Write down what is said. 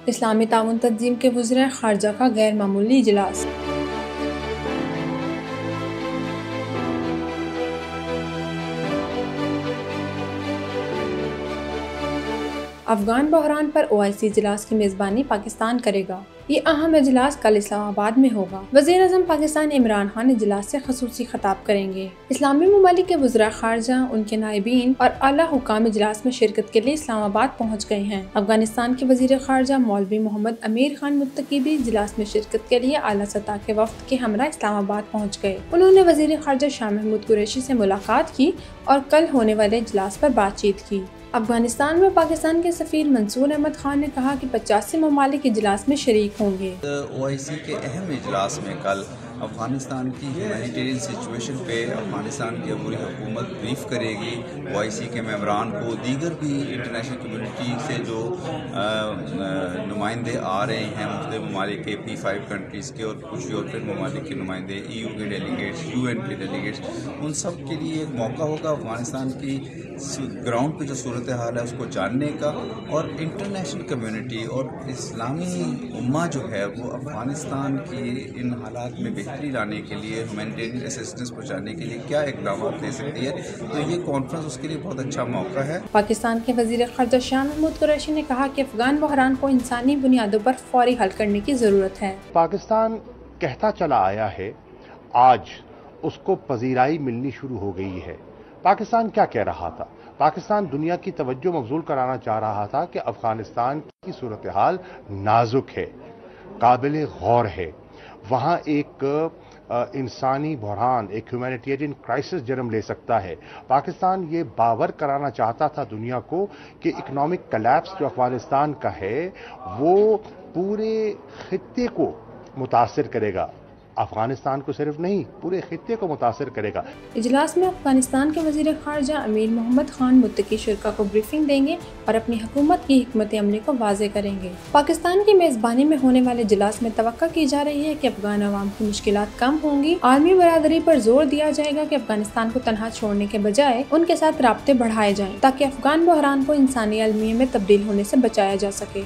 اسلامی تعاون تنظیم کے وزرائے خارجہ کا غیر معمولی اجلاس۔ افغان بحران پر OIC اجلاس کی میزبانی پاکستان کرے گا۔ یہ اہم اجلاس کل اسلام آباد میں ہوگا۔ وزیر اعظم پاکستان عمران خان اجلاس سے خصوصی خطاب کریں گے۔ اسلامی ممالک کے وزراء خارجہ، ان کے نائبین اور اعلیٰ حکام اجلاس میں شرکت کے لیے اسلام آباد پہنچ گئے ہیں۔ افغانستان کے وزیر خارجہ مولوی محمد امیر خان متقی بھی اجلاس میں شرکت کے لیے اعلیٰ سطح کے وفد کے ہمراہ اسلام آباد پہنچ گئے۔ انہوں نے وزیر خارجہ شاہ محمود قریشی سے ملاقات کی اور کل ہونے والے اجلاس پر بات چیت کی۔ افغانستان میں پاکستان کے سفیر منصور احمد خان نے کہا کہ 85 ممالک اجلاس میں شریک ہوں گے۔ OIC کے اہم اجلاس میں کل افغانستان کی ہیومینیٹیرین سچویشن پہ افغانستان کی عبوری حکومت بریف کرے گی۔ OIC کے ممبران کو دیگر بھی انٹرنیشنل کمیونٹی سے جو نمائندے آ رہے ہیں مختلف ممالک کے P5 کنٹریز کے اور کچھ یورپین ممالک کے نمائندے، EU کے ڈیلیگیٹس، UN کے ڈیلیگیٹس، ان سب کے لیے ایک موقع ہوگا افغانستان کی گراؤنڈ پہ جو صورتحال ہے اس کو جاننے کا، اور انٹرنیشنل کمیونٹی اور اسلامی امہ جو ہے وہ افغانستان کی ان حالات میں بہتری لانے کے لیے، ہیومینیٹیرین اسسٹنس پہنچانے کے لیے کیا اقدامات لے سکتی ہے۔ تو یہ کانفرنس اس کے لیے بہت اچھا موقع ہے۔ پاکستان کے وزیر خارجہ شاہ محمود قریشی نے کہا کہ افغان بحران کو انسانی بنیادوں پر فوری حل کرنے کی ضرورت ہے۔ پاکستان کہتا چلا آیا ہے، آج اس کو پذیرائی ملنی شروع ہو گئی ہے۔ پاکستان کیا کہہ رہا تھا؟ پاکستان دنیا کی توجہ مبذول کرانا چاہ رہا تھا کہ افغانستان کی صورتحال نازک ہے، قابل غور ہے، وہاں ایک انسانی بحران، ایک ہیومینیٹیرین کرائسس جنم لے سکتا ہے۔ پاکستان یہ باور کرانا چاہتا تھا دنیا کو کہ اکنامک کلیپس جو افغانستان کا ہے وہ پورے خطے کو متاثر کرے گا، افغانستان کو صرف نہیں پورے خطے کو متاثر کرے گا۔ اجلاس میں افغانستان کے وزیر خارجہ امیر محمد خان متقی شرکا کو بریفنگ دیں گے اور اپنی حکومت کی حکمت عملی کو واضح کریں گے۔ پاکستان کی میزبانی میں ہونے والے اجلاس میں توقع کی جا رہی ہے کہ افغان عوام کی مشکلات کم ہوں گی۔ عالمی برادری پر زور دیا جائے گا کہ افغانستان کو تنہا چھوڑنے کے بجائے ان کے ساتھ رابطے بڑھائے جائیں تاکہ افغان بحران کو انسانی المیہ میں تبدیل ہونے سے بچایا جا سکے۔